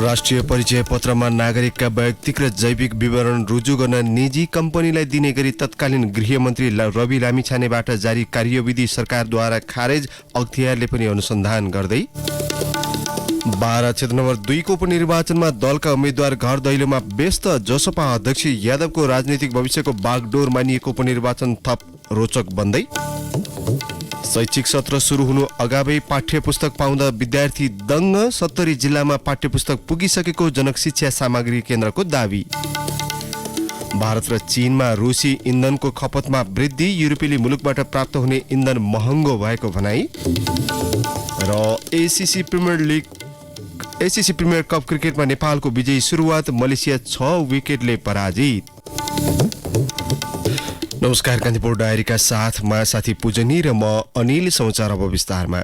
राष्ट्रिय परिचय पत्रमा नागरिकका वैयक्तिक र जैविक विवरण रुजु गर्न निजी कम्पनीलाई दिने गरी तत्कालीन गृहमन्त्री रवि लामिछानेबाट जारी कार्यविधि सरकारद्वारा खारेज, अख्तियारले पनि अनुसन्धान गर्दै। बारा क्षेत्र नम्बर 2 को उपनिर्वाचनमा दलका उम्मेद्वार घर दैलोमा व्यस्त, जसपा अध्यक्ष यादवको राजनीतिक भविष्यको बागडोर मानिएको उपनिर्वाचन थप रोचक बन्दै। शैक्षिक सत्र सुरु हुनु अगावै पाठ्य पुस्तक पाउँदा विद्यार्थी दङ्ग, 70 जिल्लामा पाठ्य पुस्तक पुगिसकेको जनक शिक्षा सामग्री केन्द्रको दावी। भारत र चीनमा रुसी इन्धनको खपतमा वृद्धि, युरोपेली मुलुकबाट प्राप्त हुने इन्धन महँगो भएको भनाई। र एसीसी प्रिमियर कप क्रिकेटमा नेपालको विजयी सुरुवात, मलेसिया 6 विकेटले पराजित। नमस्कार, कान्तिपुर डायरीका साथ म साथी पूजनी र म अनिल। समाचार अब विस्तारमा।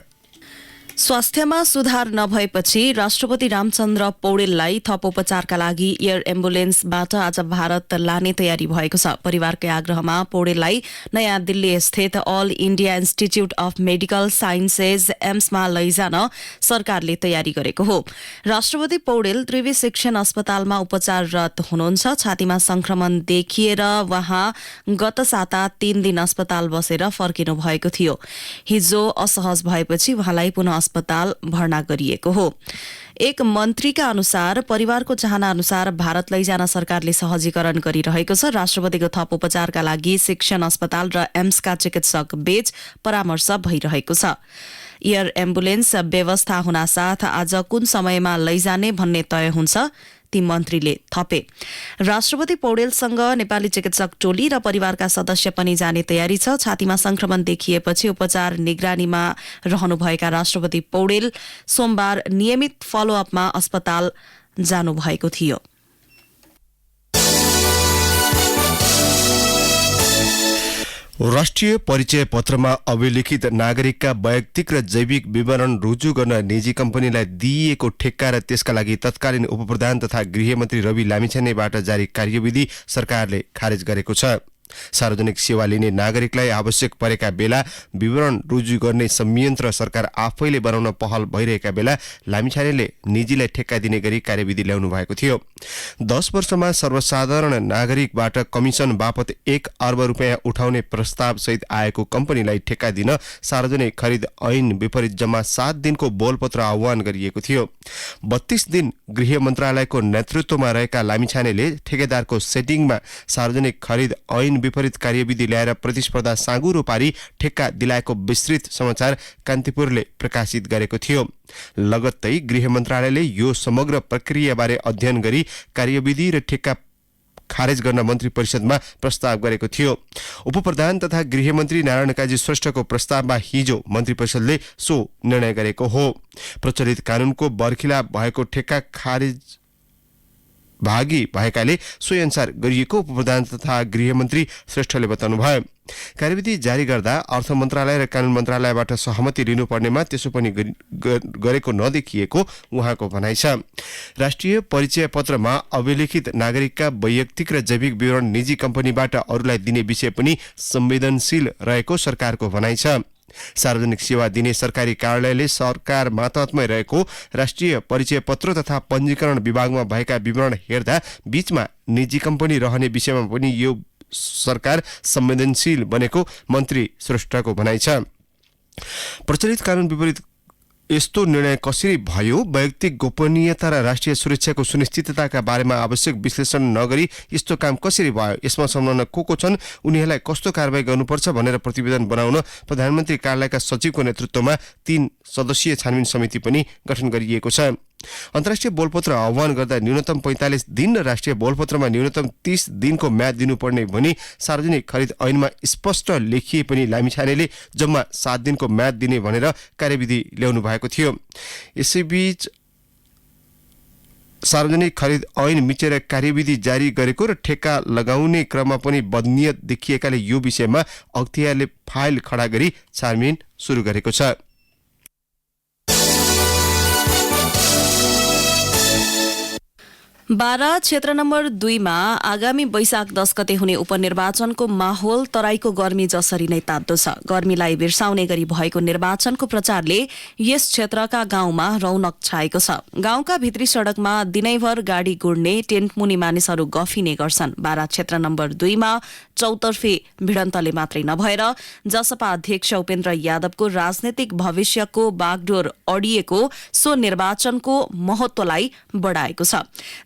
स्वास्थ्यमा सुधार नभएपछि राष्ट्रपति रामचन्द्र पौडेललाई थप उपचारका लागि एयर एम्बुलेन्सबाट आज भारत लाने तयारी भएको छ। परिवारकै आग्रहमा पौडेललाई नयाँ दिल्ली स्थित all India institute of medical sciences एम्समा लैजान सरकारले तयारी गरेको हो। राष्ट्रपति पौडेल त्रिवी शिक्षण अस्पतालमा उपचाररत हुनुहुन्छ। छातीमा संक्रमण देखिएर उहाँ गत साता 3 दिन अस्पताल बसेर फर्किनु भएको थियो। हिजो असहज भएपछि उहाँलाई पुनः अस्पताल भर्ना गरिएको हो। एक मन्त्रीका अनुसार परिवारको चाहना अनुसार भारत लैजान सरकारले सहजीकरण गरिरहेको छ। राष्ट्रपतिको थप उपचारका लागि शिक्षण अस्पताल र एम्सका चिकित्सक बीच परामर्श भइरहेको छ। एयर एम्बुलेन्स व्यवस्था हुनासाथ आज कुन समयमा लैजाने भन्ने तय हुन्छ, ती मन्त्रीले थपे। राष्ट्रपति पौडेलसँग नेपाली चिकित्सक टोली र परिवारका सदस्य पनि जाने तयारी छ। छातीमा संक्रमण देखिएपछि उपचार निगरानीमा रहनुभएका राष्ट्रपति पौडेल सोमबार नियमित फलोअपमा अस्पताल जानुभएको थियो। राष्ट्रिय परिचय पत्रमा अभिलेखित नागरिकका वैयक्तिक र जैविक विवरण रुजु गर्न निजी कम्पनीलाई दिइएको ठेक्का र त्यसका लागि तत्कालीन उपप्रधान तथा गृहमन्त्री रवि लामिछानेबाट जारी कार्यविधि सरकारले खारेज गरेको छ। सार्वजनिक सेवा लिने नागरिकलाई आवश्यक परेका बेला विवरण रुजु गर्ने संयन्त्र सरकार आफैले बनाउन पहल भइरहेका बेला लामिछानेले निजीलाई ठेक्का दिने गरी कार्यविधि ल्याउनु भएको थियो। 10 वर्षमा सर्वसाधारण नागरिकबाट कमिसन बापत 1 अर्ब रुपियाँ उठाउने प्रस्ताव सहित आएको कम्पनीलाई ठेक्का दिन सार्वजनिक खरिद ऐन विपरीत जम्मा 7 दिनको बोलपत्र आह्वान गरिएको थियो। 32 दिन गृह मन्त्रालयको नेतृत्वमा रहेका लामिछानेले ठेकेदारको सेटिङमा सार्वजनिक खरिद ऐन विपरीत कार्यविधि ल्याएर प्रतिस्पर्धा साँगुरो पारी ठेक्का दिलाएको विस्तृत समाचार कान्तिपुरले प्रकाशित गरेको थियो। लगत्तै गृह मन्त्रालयले यो समग्र प्रक्रियाबारे अध्ययन गरी कार्यविधि र ठेक्का खारेज गर्न मन्त्री परिषदमा प्रस्ताव गरेको थियो। उपप्रधान तथा गृहमन्त्री नारायण काजी श्रेष्ठको प्रस्तावमा हिजो मन्त्री परिषदले सो निर्णय गरेको हो। प्रचलित कानूनको बर्खिलाफ भएको ठेक्का खारेज भागी भएकाले सोही अनुसार गरिएको उपप्रधान तथा गृहमन्त्री श्रेष्ठले बताउनुभयो। कार्यविधि जारी गर्दा अर्थ मन्त्रालय र कानून मन्त्रालयबाट सहमति लिनुपर्नेमा त्यसो पनि गरेको नदेखिएको उहाँको भनाइ छ। राष्ट्रिय परिचय पत्रमा अभिलेखित नागरिकका वैयक्तिक र जैविक विवरण निजी कम्पनीबाट अरूलाई दिने विषय पनि संवेदनशील रहेको सरकारको भनाइ छ। सार्वजनिक सेवा दिने सरकारी कार्यालयले सरकार मातहतमै रहेको राष्ट्रिय परिचय पत्र तथा पञ्जीकरण विभागमा भएका विवरण हेर्दा बीचमा निजी कम्पनी रहने विषयमा पनि यो सरकार संवेदनशील बनेको मन्त्री श्रेष्ठको भनाइ छ। प्रचलित कानून विपरीत यस्तो निर्णय कसरी भयो, वैयक्तिक गोपनीयता र राष्ट्रिय सुरक्षाको सुनिश्चितताका बारेमा आवश्यक विश्लेषण नगरी यस्तो काम कसरी भयो, यसमा संलग्न को छन्, उनीहरूलाई कस्तो कारबाही गर्नुपर्छ भनेर प्रतिवेदन बनाउन प्रधानमन्त्री कार्यालयका सचिवको नेतृत्वमा 3 सदस्यीय छानबिन समिति पनि गठन गरिएको छ। अन्तर्राष्ट्रिय बोलपत्र आह्वान गर्दा न्यूनतम 45 दिन र राष्ट्रिय बोलपत्रमा न्यूनतम 30 दिनको म्याद दिनुपर्ने भनी सार्वजनिक खरिद ऐनमा स्पष्ट लेखिए पनि लामिछानेले जम्मा 7 दिनको म्याद दिने भनेर कार्यविधि ल्याउनु भएको थियो। यसैबीच सार्वजनिक खरिद ऐन मिचेर कार्यविधि जारी गरेको र ठेक्का लगाउने क्रममा पनि बदनियत देखिएकाले यो विषयमा अख्तियारले फाइल खडा गरी छानबिन सुरु गरेको छ। बारा क्षेत्र नम्बर 2 मा आगामी वैशाख 10 गते हुने उपनिर्वाचनको माहौल तराईको गर्मी जसरी नै तात्दो छ। गर्मीलाई बिर्साउने गरी भएको निर्वाचनको प्रचारले यस क्षेत्रका गाउँमा रौनक छाएको छ। गाउँका भित्री सड़कमा दिनैभर गाडी गुड्ने टेन्टमुनि मानिसहरू गफिने गर्छन्। बारा क्षेत्र नम्बर 2 मा चौतर्फी भिडन्तले मात्रै नभएर जसपा अध्यक्ष उपेन्द्र यादवको राजनैतिक भविष्यको बागडोर अडिएको सो निर्वाचनको महत्वलाई बढाएको छ,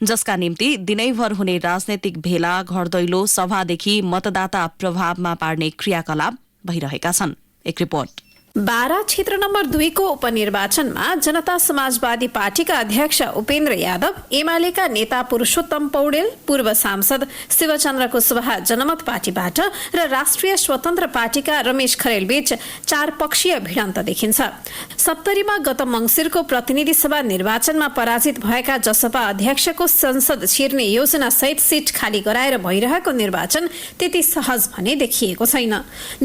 जसका निम्ति दिनैभर हुने राजनैतिक भेला, घरदैलो, सभादेखि मतदाता प्रभावमा पार्ने क्रियाकलाप भइरहेका छन्। एक रिपोर्ट। बारा क्षेत्र नम्बर 2 को उपनिर्वाचनमा जनता समाजवादी पार्टीका अध्यक्ष उपेन्द्र यादव, एमालेका नेता पुरुषोत्तम पौडेल, पूर्व सांसद शिवचन्द्र कुशवाहा जनमत पार्टीबाट र राष्ट्रिय स्वतन्त्र पार्टीका रमेश खरेल बीच 4 पक्षीय भिडन्त देखिन्छ। सप्तरीमा गत मंसिरको प्रतिनिधि सभा निर्वाचनमा पराजित भएका जसपा अध्यक्षको संसद छिर्ने योजना सहित सीट खाली गराएर भइरहेको निर्वाचन त्यति सहज भने देखिएको छैन।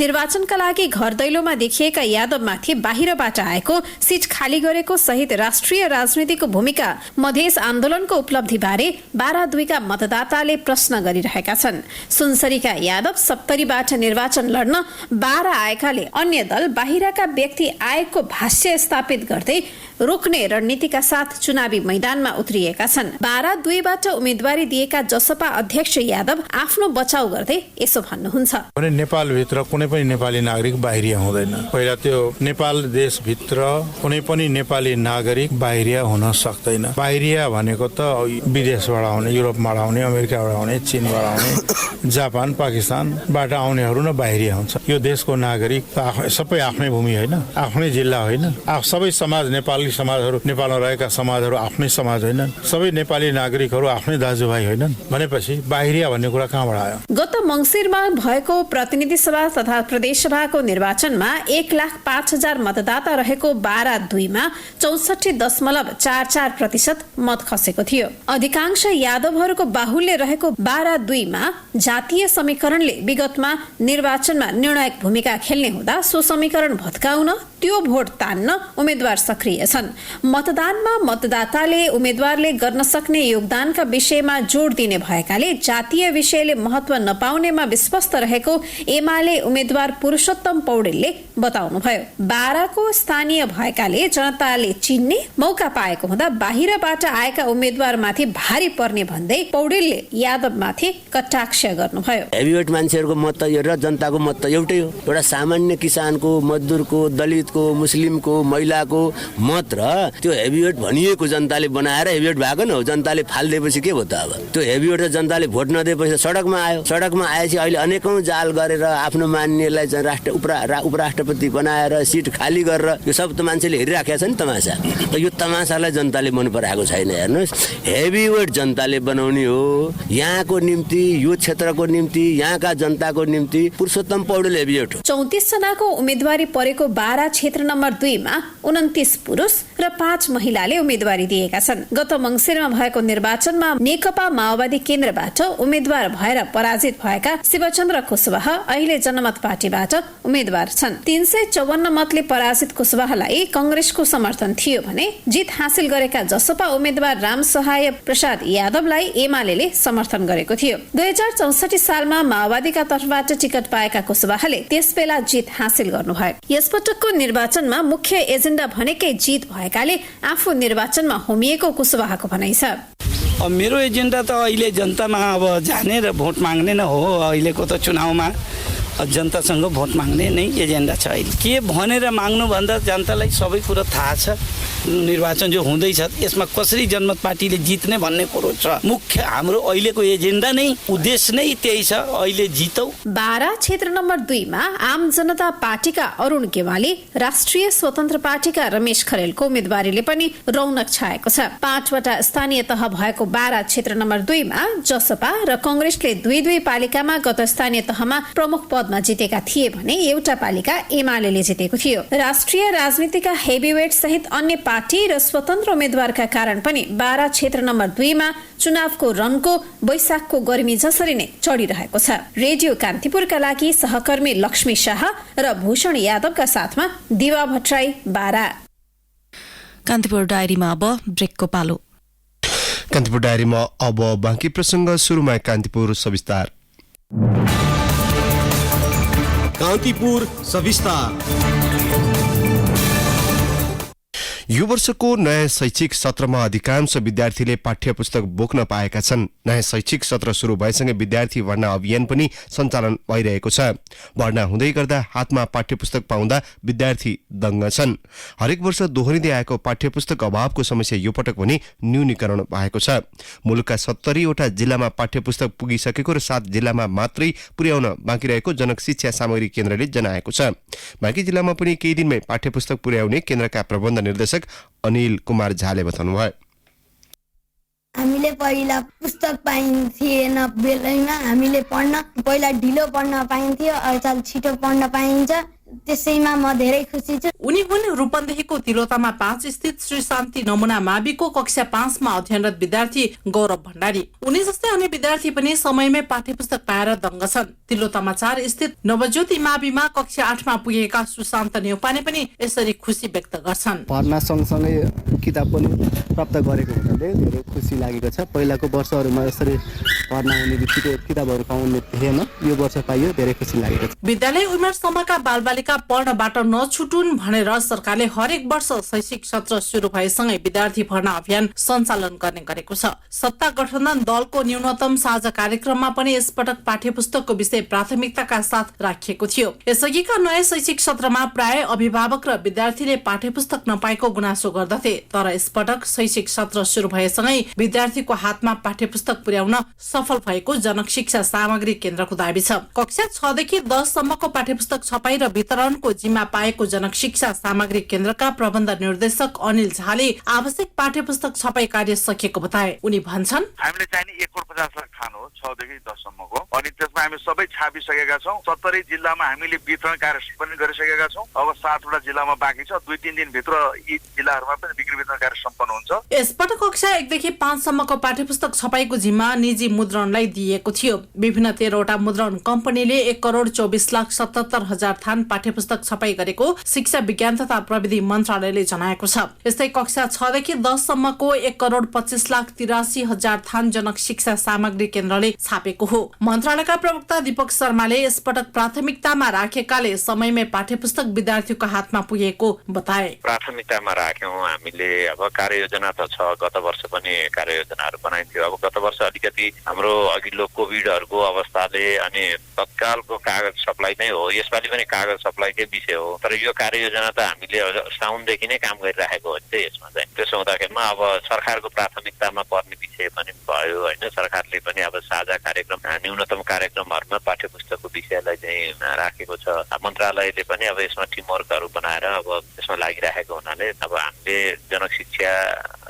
निर्वाचनका लागि घर दैलोमा देखिएका यादवमाथि बाहिरबाट आएको सीट खाली गरेको सहित राष्ट्रिय राजनीतिको भूमिका, मधेस आन्दोलनको उपलब्धिबारे बारा 2 का मतदाताले प्रश्न गरिरहेका छन्। सुनसरीका यादव सप्तरीबाट निर्वाचन लड्न बारा आएकाले अन्य दल बाहिरका व्यक्ति आएको भाष्य स्थापित गर्दै रोक्ने रणनीतिका साथ चुनावी मैदानमा उत्रिएका छन्। बारा 2 बाट उम्मेदवारी दिएका जसपा अध्यक्ष यादव आफ्नो बचाउ गर्दै यसो भन्नुहुन्छ। नेपाल भित्र कुनै पनि नेपाली नागरिक बाहिरिया हुँदैन। पहिला त्यो नेपाल देशभित्र कुनै पनि नेपाली नागरिक बाहिरिया हुन सक्दैन। बाहिरिया भनेको त विदेशबाट आउने, युरोपबाट आउने, अमेरिकाबाट आउने, चीनबाट आउने, जापान, पाकिस्तानबाट आउनेहरू न बाहिरिया हुन्छ। यो देशको नागरिक सबै आफ्नै भूमि होइन, आफ्नै जिल्ला होइन, सबै समाज नेपाली समाजहरू, नेपालमा रहेका समाजहरू आफ्नै समाज होइनन्, सबै नेपाली नागरिकहरू आफ्नै दाजुभाइ होइनन् भनेपछि बाहिरिया भन्ने कुरा कहाँबाट आयो? गत मंसिरमा भएको प्रतिनिधि सभा तथा प्रदेश सभाको निर्वाचनमा 1,05,000 मतदाता रहेको बारा 2 मा 64.44% मत खसेको थियो। अधिकांश यादवहरूको बाहुल्य रहेको बारा 2 मा जातीय समीकरणले विगतमा निर्वाचनमा निर्णायक भूमिका खेल्ने हुँदा सो समीकरण भत्काउन, त्यो भोट तान्न उम्मेद्वार सक्रिय छन्। मतदानमा मतदाताले उम्मेद्वारले गर्न सक्ने योगदानका विषयमा जोड दिने भएकाले जातीय विषयले महत्व नपाउनेमा विश्वस्त रहेको एमाले उम्मेद्वार पुरुषोत्तम पौडेलले बताउनुभयो। बाराको स्थानीय भएकाले जनताले चिन्ने मौका पाएको हुँदा बाहिरबाट आएका उम्मेद्वारमाथि भारी पर्ने भन्दै पौडेलले यादवमाथि कटाक्ष गर्नुभयो। हेभीवेट मान्छेहरूको मत र जनताको मत एउटै हो। एउटा सामान्य किसानको, मजदुरको, दलितको, मुस्लिमको, महिलाको मत र त्यो हेभीवेट भनिएको जनताले बनाएर हेभीवेट भएको न हो। जनताले फालिदिएपछि के भयो त? अब त्यो हेभीवेट त जनताले भोट नदिएपछि सडकमा आयो। सडकमा आएपछि अहिले अनेकौं जाल गरेर आफ्नो मान्यलाई उपराष्ट्रपति बनाएर सिट खाली गरेर यो सब त मान्छेले हेरिराखेका छ नि तमासा। त यो तमासालाई जनताले मन पराएको छैन। हेर्नुहोस्, हेभीवेट जनताले बनाउने हो। यहाँको निम्ति, यो क्षेत्रको निम्ति, यहाँका जनताको निम्ति पुरुषोत्तम पौडेल हेभीवेट हो। 34 जनाको उम्मेदवारी परेको बारा क्षेत्र नम्बर 2 मा 29 पुरुष र 5 महिलाले उम्मेदवारी दिएका छन्। गत मंसिरमा भएको निर्वाचनमा नेकपा माओवादी केन्द्रबाट उम्मेद्वार भएर पराजित भएका शिवचन्द्र कुशवाहा अहिले जनमत पार्टीबाट उम्मेद्वार छन्। 354 मतले पराजित कुशवाहालाई कंग्रेसको समर्थन थियो भने जित हासिल गरेका जसपा उम्मेद्वार रामसहाय प्रसाद यादवलाई एमालेले समर्थन गरेको थियो। 2064 सालमा माओवादीका तर्फबाट टिकट पाएका कुशवाहाले त्यसबेला जित हासिल गर्नुभयो। यसपटकको निर्वाचनमा मुख्य एजेन्डा भनेकै जित भएकाले आफू निर्वाचनमा होमिएको कुशवाहाको भनाइ छ। मेरो एजेन्डा त अहिले जनतामा अब जाने र भोट माग्ने नै हो। अहिलेको त चुनावमा जनतासँग भोट माग्ने नै एजेन्डा छ। अहिले के भनेर माग्नु भन्दा जनतालाई सबै कुरो थाहा छ। निर्वाचन जो हुँदैछ यसमा कसरी जनमत पार्टीले जित्ने भन्ने कुरो छ। मुख्य हाम्रो अहिलेको एजेन्डा नै, उद्देश्य नै त्यही छ, अहिले जितौ। बारा क्षेत्र नम्बर 2 मा आम जनता पार्टीका अरुण गेवाली, राष्ट्रिय स्वतन्त्र पार्टीका रमेश खरेलको उम्मेदवारीले पनि रौनक छाएको छ। 5 वटा स्थानीय तह भएको बारा क्षेत्र नम्बर 2 मा जसपा र कंग्रेसले 2 पालिकामा गत स्थानीय तहमा प्रमुख पदमा जितेका थिए भने एउटा पालिका एमालेले जितेको थियो। राष्ट्रिय राजनीतिका हेभीवेट सहित अन्य पार्टी र स्वतन्त्र उम्मेद्वारका कारण पनि बारा क्षेत्र नम्बर 2 मा चुनावको रनको वैशाखको गर्मी जसरी नै चढिरहेको छ। रेडियो कान्तिपुरका लागि सहकर्मी लक्ष्मी शाह र भूषण यादवका साथमा दिवा भट्टराई, बारा। कान्तिपुर डायरीमा अब ब्रेकको पालो। कान्तिपुर डायरीमा अब बाँकी प्रसङ्ग। सुरुमा कान्तिपुर सविस्तार। कान्तिपुर सविस्तार। यो वर्षको नयाँ शैक्षिक सत्रमा अधिकांश विद्यार्थीले पाठ्य पुस्तक बोक्न पाएका छन्। नयाँ शैक्षिक सत्र सुरु भएसँगै विद्यार्थी भर्ना अभियान पनि सञ्चालन भइरहेको छ। भर्ना हुँदै गर्दा हातमा पाठ्य पुस्तक पाउँदा विद्यार्थी दङ्ग छन्। हरेक वर्ष दोहोरिँदै आएको पाठ्य पुस्तक अभावको समस्या यो पटक पनि न्यूनीकरण भएको छ। मुलुकका 70 वटा जिल्लामा पाठ्य पुस्तक पुगिसकेको र 7 जिल्लामा मात्रै पुर्याउन बाँकी रहेको जनक शिक्षा सामग्री केन्द्रले जनाएको छ। बाँकी जिल्लामा पनि केही दिनमै पाठ्य पुस्तक पुर्याउने केन्द्रका प्रबन्ध निर्देशक अनिल कुमार झाले बताउनुभयो। हामीले पहिला पुस्तक पाइन्थेन बेलैमा, हामीले पहिला ढिलो पढ्न पाइन्थ्यो, अर्थात् छिटो पढ्न पाइन्छ। त्यसैमा म धेरै खुसी छु। उनी हुन् रूपन्देहीको तिलोत्तमा 5 स्थित श्री शान्ति नमुना माविको कक्षा 5 मा अध्ययनरत विद्यार्थी गौरव भण्डारी। उनी जस्तै अन्य विद्यार्थी पनि समयमै पाठ्य पुस्तक पाएर दङ्ग छन्। तिलोत्तमा 4 स्थित नवज्योति माविमा कक्षा 8 मा पुगेका सुशान्त नेउपाने पनि यसरी खुसी व्यक्त गर्छन्। पढ्न सँगसँगै किताब पनि प्राप्त गरेको हुनाले धेरै खुसी लागेको छ। पहिलाको वर्षहरूमा यसरी पढ्न आउने बित्तिकै किताबहरू पाउने थिएन, यो वर्ष पाइयो, धेरै खुसी लागेको छ। विद्यालय उमेरसम्मका बालबालिका पढ्नबाट नछुटुन् भनेर सरकारले हरेक वर्ष शैक्षिक सत्र सुरु भएसँगै विद्यार्थी भर्ना अभियान सञ्चालन गर्ने गरेको छ। सत्ता गठबन्धन दलको न्यूनतम साझा कार्यक्रममा पनि यसपटक पाठ्य पुस्तकको विषय प्राथमिकताका साथ राखिएको थियो। यसअघिका नयाँ शैक्षिक सत्रमा प्राय अभिभावक र विद्यार्थीले पाठ्य पुस्तक नपाएको गुनासो गर्दथे, तर यसपटक शैक्षिक सत्र सुरु भएसँगै विद्यार्थीको हातमा पाठ्य पुस्तक पुर्याउन सफल भएको जनक शिक्षा सामग्री केन्द्रको दाबी छ। कक्षा 6 देखि 10 सम्मको पाठ्य पुस्तक छपाई र वितरणको जिम्मा पाएको जनक शिक्षा सामग्री केन्द्रका प्रबन्ध निर्देशक अनिल झाले आवश्यक पाठ्य पुस्तक छपाई कार्य सकिएको बताए। उनी भन्छन्, हामीले चाहिने 1,50,00,000 खान हो 6 देखि 10 सम्मको, अनि त्यसमा हामी सबै छापिसकेका छौँ। 70 जिल्लामा हामीले वितरण कार्य पनि गरिसकेका छौँ। अब 7 वटा जिल्लामा बाँकी छ। 2-3 दिनभित्र यी जिल्लाहरूमा पनि बिक्री वितरण कार्य सम्पन्न हुन्छ। यसपटक कक्षा 1 देखि 5 सम्मको पाठ्य पुस्तक छपाईको जिम्मा निजी मुद्रणलाई दिएको थियो। विभिन्न 13 वटा मुद्रण कम्पनीले 1,24,77,000 थान पाठ्य पुस्तक छपाई गरेको शिक्षा विज्ञान तथा प्रविधि मन्त्रालयले जनाएको छ। यस्तै कक्षा 6 देखि 10 सम्मको 1,25,83,000 थान जनक शिक्षा सामग्री केन्द्रले छापेको हो। मन्त्रालयका प्रवक्ता दीपक शर्माले यसपटक प्राथमिकतामा राखेकाले समयमै पाठ्य पुस्तक विद्यार्थीको हातमा पुगेको बताए। प्राथमिकतामा राख्यौं हामीले। अब कार्ययोजना त छ, गत वर्ष पनि कार्ययोजनाहरू बनाइन्थ्यो। अब गत वर्ष अलिकति हाम्रो अघिल्लो कोभिडहरूको अवस्थाले अनि तत्कालको कागज सप्लाई नै हो, यसपालि पनि कागज सप्लाईकै विषय हो। तर यो कार्ययोजना त हामीले साउनदेखि नै काम गरिराखेको हो नि त यसमा चाहिँ। त्यसो हुँदाखेरिमा अब सरकारको प्राथमिकतामा पर्ने विषय पनि भयो होइन। सरकारले पनि अब साझा कार्यक्रम, न्यूनतम कार्यक्रमहरूमा पाठ्य पुस्तकको विषयलाई चाहिँ राखेको छ। मन्त्रालयले पनि अब यसमा टिमवर्कहरू बनाएर अब यसमा लागिराखेको हुनाले अब हामीले जनक शिक्षा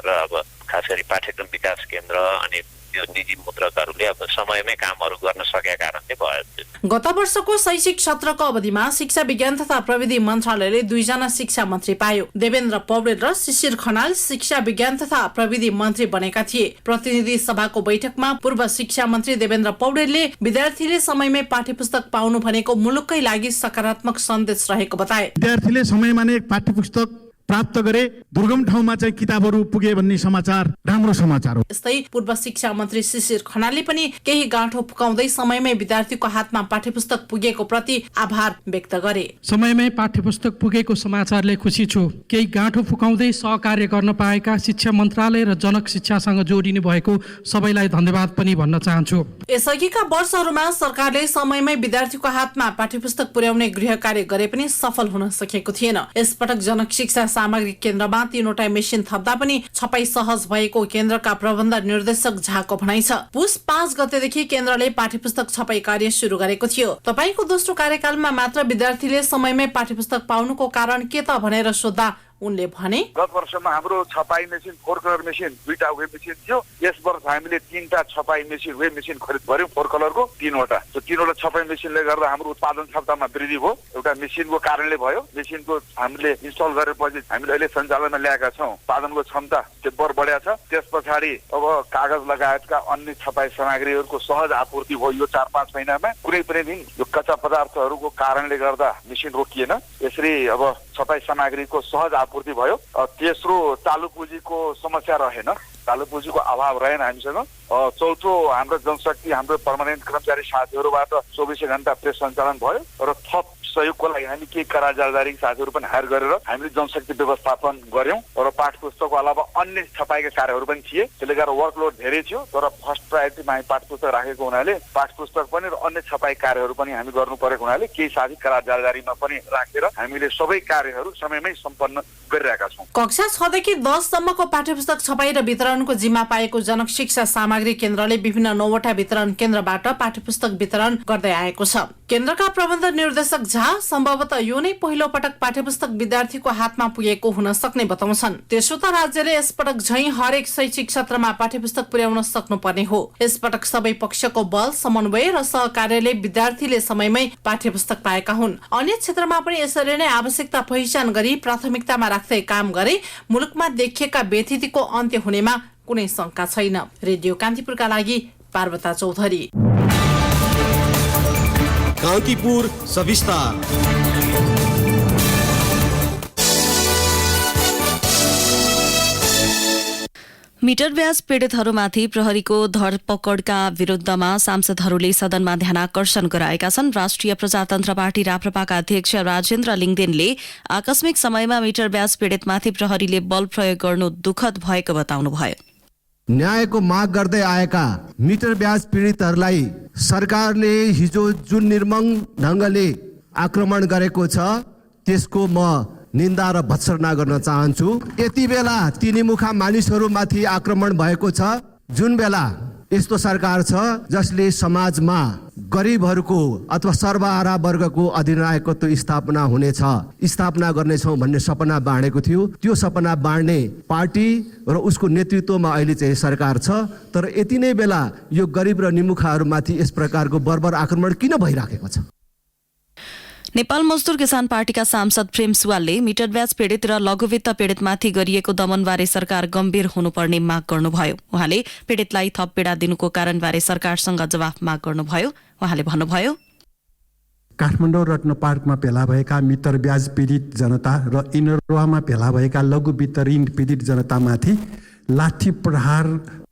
र अब खास गरी पाठ्यक्रम विकास केन्द्र अनि यो निजी मुद्रकहरूले अब समयमै कामहरू गर्न सकेका कारणले भयो। गत वर्षको शैक्षिक सत्रको अवधिमा शिक्षा विज्ञान तथा प्रविधि मन्त्रालयले 2 जना शिक्षा मन्त्री पायो। देवेन्द्र पौडेल र शिशिर खनाल शिक्षा विज्ञान तथा प्रविधि मन्त्री बनेका थिए। प्रतिनिधि सभाको बैठकमा पूर्व शिक्षा मन्त्री देवेन्द्र पौडेलले विद्यार्थीले समयमै पाठ्य पुस्तक पाउनु भनेको मुलुककै लागि सकारात्मक सन्देश रहेको बताए। विद्यार्थीले समयमा नै पाठ्य पुस्तक प्राप्त गरे, दुर्गम ठाउँमा चाहिँ किताबहरू पुगे भन्ने समाचार राम्रो समाचार हो। यस्तै पूर्व शिक्षा मन्त्री शिशिर खनालले पनि केही गाँठो फुकाउँदै समयमै विद्यार्थीको हातमा पाठ्य पुस्तक पुगेको प्रति आभार व्यक्त गरे। समयमै पाठ्य पुस्तक पुगेको समाचारले खुसी छु। केही गाँठो फुकाउँदै सहकार्य गर्न पाएका शिक्षा मन्त्रालय र जनक शिक्षासँग जोडिनु भएको सबैलाई धन्यवाद पनि भन्न चाहन्छु। यसअघिका वर्षहरूमा सरकारले समयमै विद्यार्थीको हातमा पाठ्य पुस्तक पुर्याउने गृह कार्य गरे पनि सफल हुन सकेको थिएन। यसपटक जनक शिक्षा सामग्री केन्द्रमा 3 वटा मेसिन थप्दा पनि छपाई सहज भएको केन्द्रका प्रबन्ध निर्देशक झाको भनाइ छ। पुस 5 गतेदेखि केन्द्रले पाठ्य पुस्तक छपाई कार्य सुरु गरेको थियो। तपाईको दोस्रो कार्यकालमा मात्र विद्यार्थीले समयमै पाठ्य पुस्तक पाउनुको कारण के त भनेर सोध्दा उनले भने, गत वर्षमा हाम्रो छपाई मेसिन 4 कलर मेसिन 2टा वेब मेसिन थियो। यस वर्ष हामीले 3टा छपाई मेसिन वेब मेसिन खरिद गर्यौं 4 कलरको 3 वटा। त्यो 3 वटा छपाई मेसिनले गर्दा हाम्रो उत्पादन क्षमतामा वृद्धि भयो। एउटा मेसिनको कारणले भयो। मेसिनको हामीले इन्स्टल गरेपछि हामीले अहिले सञ्चालनमा ल्याएका छौं। उत्पादनको क्षमता टेब्बर बढ्या छ। त्यसपछाडि अब कागज लगायतका अन्य छपाई सामग्रीहरूको सहज आपूर्ति भयो। यो 4-5 महिनामा कुनै पनि दिन यो कच्चा पदार्थहरूको कारणले गर्दा मेसिन रोकिएन। यसरी अब छपाई सामग्रीको सहज आपूर्ति भयो। तेस्रो चालु पुँजीको समस्या रहेन। कालो पुँजीको अभाव रहेन हामीसँग। चौथो, हाम्रो जनशक्ति, हाम्रो पर्मानेन्ट कर्मचारी साथीहरूबाट 24 घण्टा प्रेस सञ्चालन भयो र थप सहयोगको लागि हामी केही कराजादारी साथीहरू पनि हायर गरेर हामीले जनशक्ति व्यवस्थापन गर्यौं र पाठ पुस्तकको अलावा अन्य छपाईका कार्यहरू पनि थिए। त्यसले गर्दा वर्कलोड धेरै थियो, तर फर्स्ट प्रायोरिटीमा हामी पाठ पुस्तक राखेको हुनाले पाठ पुस्तक पनि र अन्य छपाई कार्यहरू पनि हामी गर्नु परेको हुनाले केही साथी कराजादारीमा पनि राखेर हामीले सबै कार्यहरू समयमै सम्पन्न गरिरहेका छौं। कक्षा 6 देखि 10 सम्मको पाठ्यपुस्तक छपाई र वितरणको जिम्मा पाएको जनक शिक्षा सामग्री केन्द्रले विभिन्न 9वटा वितरण केन्द्रबाट पाठ्यपुस्तक वितरण गर्दै आएको छ। केन्द्रका प्रबन्ध निर्देशक झा सम्भवतः यो नै पहिलो पटक पाठ्यपुस्तक विद्यार्थीको हातमा पुगेको हुन सक्ने बताउँछन्। त्यसो त राज्यले यसपटक झैं हरेक शैक्षिक सत्रमा पाठ्यपुस्तक पुर्याउन सक्नुपर्ने हो। यसपटक सबै पक्षको बल, समन्वय र सहकार्यले विद्यार्थीले समयमै पाठ्यपुस्तक पाएका हुन्। अन्य क्षेत्रमा पनि यसरी नै आवश्यकता पहिचान गरी प्राथमिकतामा राख्दै काम गरे मुलुकमा देखिएका व्यथितिको अन्त्य हुनेमा कुनै शंका छैन। रेडियो कान्तिपुरका लागि पार्वता चौधरी। कान्तिपुर सविस्तार। मिटर ब्याज पीडितहरूमाथि प्रहरीको धरपकडका विरुद्धमा सांसदहरूले सदनमा ध्यानाकर्षण गराएका छन्। राष्ट्रिय प्रजातन्त्र पार्टी राप्रपाका अध्यक्ष राजेन्द्र लिङदेनले आकस्मिक समयमा मिटर ब्याज पीडितमाथि प्रहरीले बल प्रयोग गर्नु दुःखद भएको बताउनुभयो। न्यायको माग गर्दै आएका मिटर ब्याज पीडितहरूलाई सरकारले हिजो जुन निर्मम ढंगले आक्रमण गरेको छ त्यसको म निन्दा र भत्सना गर्न चाहन्छु। यति बेला तिनीमुखा मानिसहरूमाथि आक्रमण भएको छ, जुन बेला यस्तो सरकार छ जसले समाजमा गरिबहरूको अथवा सर्वहारा वर्गको अधिनायकत्व स्थापना हुनेछ, स्थापना गर्नेछौँ भन्ने सपना बाँडेको थियो। त्यो सपना बाँड्ने पार्टी र उसको नेतृत्वमा अहिले चाहिँ सरकार छ। तर यति नै बेला यो गरिब र निमुखाहरूमाथि यस प्रकारको बर्बर आक्रमण किन भइराखेको छ? नेपाल मजदुर किसान पार्टीका सांसद प्रेम सुवालले मिटर ब्याज पीडित र लघुवित्त पीडितमाथि गरिएको दमनबारे सरकार गम्भीर हुनुपर्ने माग गर्नुभयो। उहाँले पीडितलाई थप पीडा दिनुको कारणबारे सरकारसँग जवाफ माग गर्नुभयो। उहाँले भन्नुभयो, काठमाडौँ रत्न पार्कमा भेला भएका मिटर ब्याज पीडित जनता र इनरोवामा भेला भएका लघुवित्त ऋण पीडित जनतामाथि लाठी प्रहार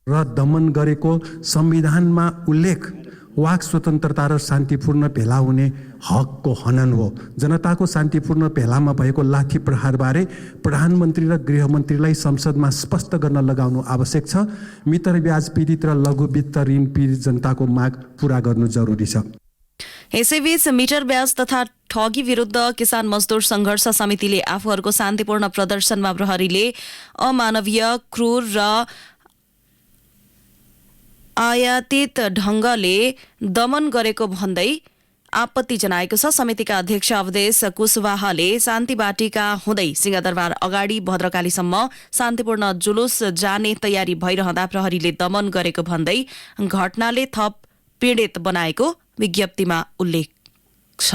र दमन गरेको संविधानमा उल्लेख वाक स्वतन्त्रता र शान्तिपूर्ण भेला हुने हकको हनन हो। जनताको शान्तिपूर्ण भेलामा भएको लाठी प्रहारबारे प्रधानमन्त्री र गृहमन्त्रीलाई संसदमा स्पष्ट गर्न लगाउनु आवश्यक छ। मिटर ब्याज पीडित र लघुवित्त ऋण पीडित जनताको माग पूरा गर्नु जरुरी छ। यसैबीच मिटर ब्याज तथा ठगी विरुद्ध किसान मजदुर संघर्ष समितिले आफूहरूको शान्तिपूर्ण प्रदर्शनमा प्रहरीले अमानवीय, क्रूर र आयातित ढंगले दमन गरेको भन्दै आपत्ति जनाएको छ। समितिका अध्यक्ष अवधेश कुशवाहाले शान्ति बाटिका हुँदै सिंहदरबार अगाडि भद्रकालीसम्म शान्तिपूर्ण जुलुस जाने तयारी भइरहँदा प्रहरीले दमन गरेको भन्दै घटनाले थप पीडित बनाएको विज्ञप्तिमा उल्लेख छ।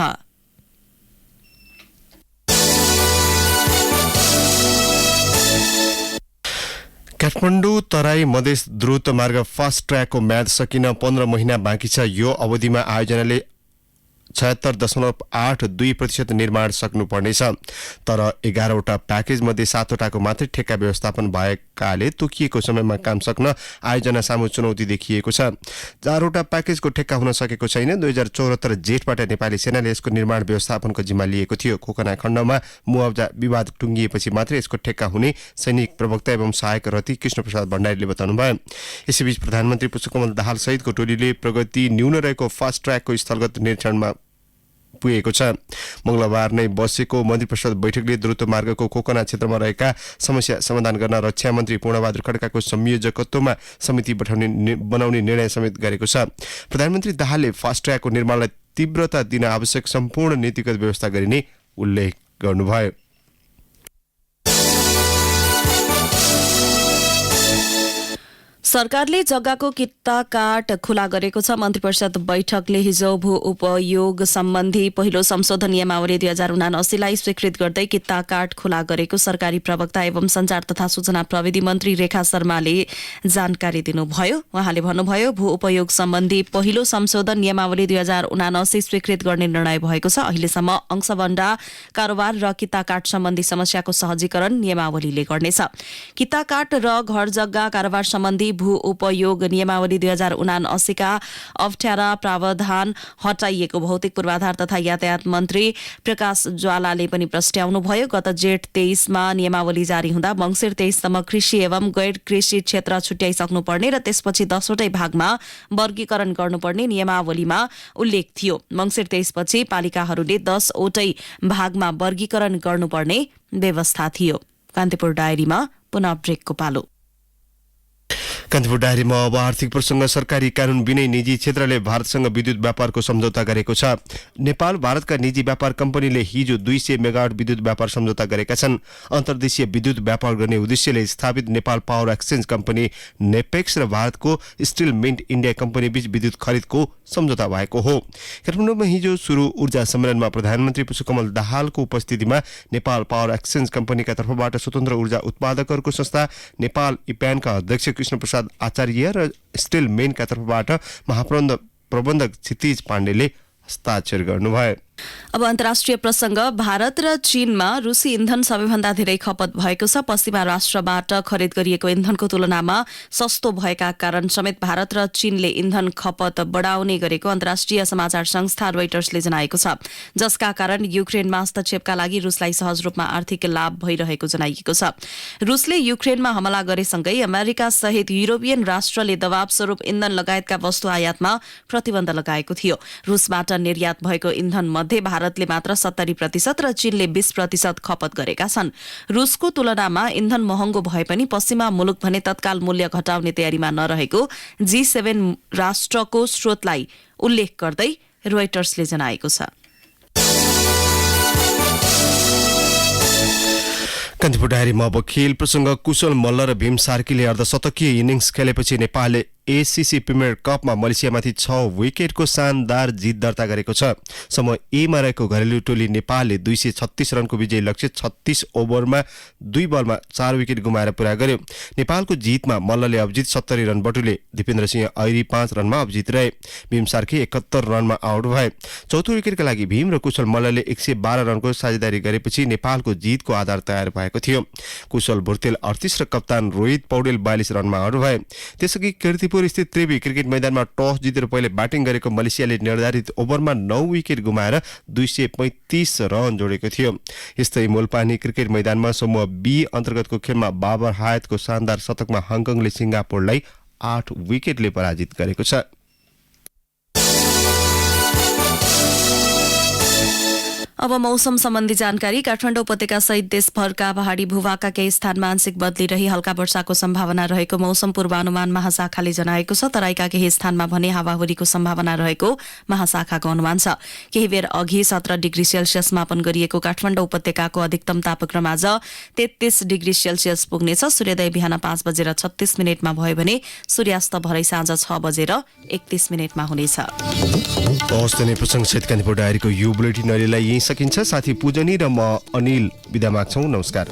काठमाडौँ तराई मधेस द्रुत मार्ग फास्ट ट्र्याकको म्याद सकिन 15 महिना बाँकी छ। यो अवधिमा आयोजनाले 76.82% निर्माण सक्नुपर्नेछ। तर 11वटा प्याकेज मध्ये 7वटाको मात्रै ठेक्का व्यवस्थापन भएकाले तोकिएको समयमा काम सक्न आयोजना सामु चुनौती देखिएको छ। 4वटा प्याकेजको ठेक्का हुन सकेको छैन। 2074 जेठबाट नेपाली सेनाले यसको निर्माण व्यवस्थापनको जिम्मा लिएको थियो। खोकना खण्डमा मुआवजा विवाद टुङ्गिएपछि मात्रै यसको ठेक्का हुने सैनिक प्रवक्ता एवं सहायक रथी कृष्णप्रसाद भण्डारीले बताउनुभयो। यसैबीच प्रधानमन्त्री पुष्पकमल दाहाल सहितको टोलीले प्रगति न्यून रहेको फास्ट ट्र्याकको स्थलगत निरीक्षणमा पुगेको छ। मंगलबार नै बसेको मन्त्री परिषद बैठकले द्रुत मार्गको कोकना क्षेत्रमा रहेका समस्या समाधान गर्न रक्षा मन्त्री पूर्णबहादुर खड्काको संयोजकत्वमा समिति बनाउने निर्णय समेत गरेको छ। प्रधानमन्त्री दाहालले फास्ट ट्र्याकको निर्माणलाई तीव्रता दिन आवश्यक सम्पूर्ण नीतिगत व्यवस्था गरिने उल्लेख गर्नुभयो। सरकारले जग्गाको किता काट खुला गरेको छ। मन्त्री परिषद बैठकले हिजो भू उपयोग सम्बन्धी पहिलो संशोधन नियमावली 2079 लाई स्वीकृत गर्दै किता काट खुला गरेको सरकारी प्रवक्ता एवं संचार तथा सूचना प्रविधि मन्त्री रेखा शर्माले जानकारी दिनुभयो। उहाँले भन्नुभयो, भू उपयोग सम्बन्धी पहिलो संशोधन नियमावली 2079 स्वीकृत गर्ने निर्णय भएको छ। अहिलेसम्म अंशबन्डा कारोबार र किता काट सम्बन्धी समस्याको सहजीकरण नियमावलीले गर्नेछ। किता काट र घर जग्गा कारोबार सम्बन्धी भू उपयोग नियमावली 2079 का अप्ठ्यारा प्रावधान हटाइएको भौतिक पूर्वाधार तथा यातायात मन्त्री प्रकाश ज्वालाले पनि प्रस्ट्याउनुभयो। गत जेठ 23 मा नियमावली जारी हुँदा मंसिर 23 सम्म कृषि एवं गैर कृषि क्षेत्र छुट्याइसक्नुपर्ने र त्यसपछि 10वटै भागमा वर्गीकरण गर्नुपर्ने नियमावलीमा उल्लेख थियो। मंसिर 23 पछि पालिकाहरूले 10वटै भागमा वर्गीकरण गर्नुपर्ने व्यवस्था थियो। कान्तिपुर डायरीमा पुनः ब्रेकको पालो। कान्तिपुर डायरीमा अब आर्थिक प्रसंग। सरकारी कानून बिनै निजी क्षेत्रले भारतसँग विद्युत व्यापारको सम्झौता गरेको छ। नेपाल भारतका निजी व्यापार कम्पनीले हिजो 200 मेगावाट विद्युत व्यापार सम्झौता गरेका छन्। अन्तर्देशीय विद्युत व्यापार गर्ने उद्देश्यले स्थापित नेपाल पावर एक्सचेन्ज कम्पनी नेपेक्स र भारतको स्टिल मिन्ट इन्डिया कम्पनी बीच विद्युत खरिदको सम्झौता भएको हो। काठमाडौँमा हिजो सुरु ऊर्जा सम्मेलनमा प्रधानमन्त्री पुष्पकमल दाहालको उपस्थितिमा नेपाल पावर एक्सचेन्ज कम्पनीका तर्फबाट स्वतन्त्र ऊर्जा उत्पादकहरूको संस्था नेपाल इप्यानका अध्यक्ष कृष्ण प्रसाद आचार्य र स्टिल मेनका तर्फबाट महाप्रबन्धक क्षितिज पाण्डेले हस्ताक्षर गर्नुभयो। अब अन्तर्राष्ट्रिय प्रसंग। भारत र चीनमा रुसी इन्धन सबैभन्दा धेरै खपत भएको छ। पश्चिमा राष्ट्रबाट खरिद गरिएको इन्धनको तुलनामा सस्तो भएका कारण समेत भारत र चीनले इन्धन खपत बढाउने गरेको अन्तर्राष्ट्रिय समाचार संस्था रोइटर्सले जनाएको छ, जसका कारण युक्रेनमा हस्तक्षेपका लागि रुसलाई सहज रूपमा आर्थिक लाभ भइरहेको जनाइएको छ। रुसले युक्रेनमा हमला गरेसँगै अमेरिका सहित युरोपियन राष्ट्रले दबाव स्वरूप इन्धन लगायतका वस्तु आयातमा प्रतिबन्ध लगाएको थियो। रुसबाट निर्यात भएको इन्धन मध्ये भारतले मात्र 70% र चीनले 20% खपत गरेका छन्। रुसको तुलनामा इन्धन महँगो भए पनि पश्चिमा मुलुक भने तत्काल मूल्य घटाउने तयारीमा नरहेको G7 राष्ट्रको स्रोतलाई उल्लेख गर्दै रोइटर्सले जनाएको छ। कान्तिपुर डायरीमा अब खेल प्रसंग। कुशल मल्ल र भीम सार्कीले अर्धशतकीय इनिङ्स खेलेपछि नेपालले एसीसी प्रिमियर कपमा मलेसियामाथि 6 विकेटको शानदार जित दर्ता गरेको छ। समूह ए मा रहेको घरेलु टोली नेपालले 236 रनको विजयी लक्ष्य 36 ओभरमा 2 बलमा 4 विकेट गुमाएर पूरा गर्यो। नेपालको जितमा मल्लले अभिजित 70 रन बटुले। दिपेन्द्र सिंह ऐरी 5 रनमा अभिजित रहे। भीम सार्की 71 रनमा आउट भए। चौथो विकेटका लागि भीम र कुशल मल्लले 112 रनको साझेदारी गरेपछि नेपालको जितको आधार तयार भएको थियो। कुशल भुर्तेल 38 र कप्तान रोहित पौडेल 42 रनमा आउट भए। त्यसअघि कीर्तिपुर स्थित त्रिवी क्रिकेट मैदानमा टस जितेर पहिले ब्याटिङ गरेको मलेसियाले निर्धारित ओभरमा 9 विकेट गुमाएर 235 रन जोडेको थियो। यस्तै मोलपानी क्रिकेट मैदानमा समूह बी अन्तर्गतको खेलमा बाबर हायतको शानदार शतकमा हङकङले सिंगापुरलाई 8 विकेटले पराजित गरेको छ। अब मौसम सम्बन्धी जानकारी। काठमाडौँ उपत्यका सहित देशभरका पहाड़ी भूभागका केही स्थानमा आंशिक बदली रही हल्का वर्षाको सम्भावना रहेको मौसम पूर्वानुमान महाशाखाले जनाएको छ। तराईका केही स्थानमा भने हावाहुरीको सम्भावना रहेको महाशाखाको अनुमान छ। केही बेर अघि 17 डिग्री सेल्सियस मापन गरिएको काठमाडौँ उपत्यकाको अधिकतम तापक्रम आज 33 डिग्री सेल्सियस पुग्नेछ। सूर्योदय बिहान 5:36 मा भयो भने सूर्यास्त भरै साँझ 6:31 हुनेछ। कान्तिपुर डायरीको यो बुलेटिन अहिलेलाई यही सकिन्छ। साथी पूजनी र म अनिल बिदा माग्छौं। नमस्कार।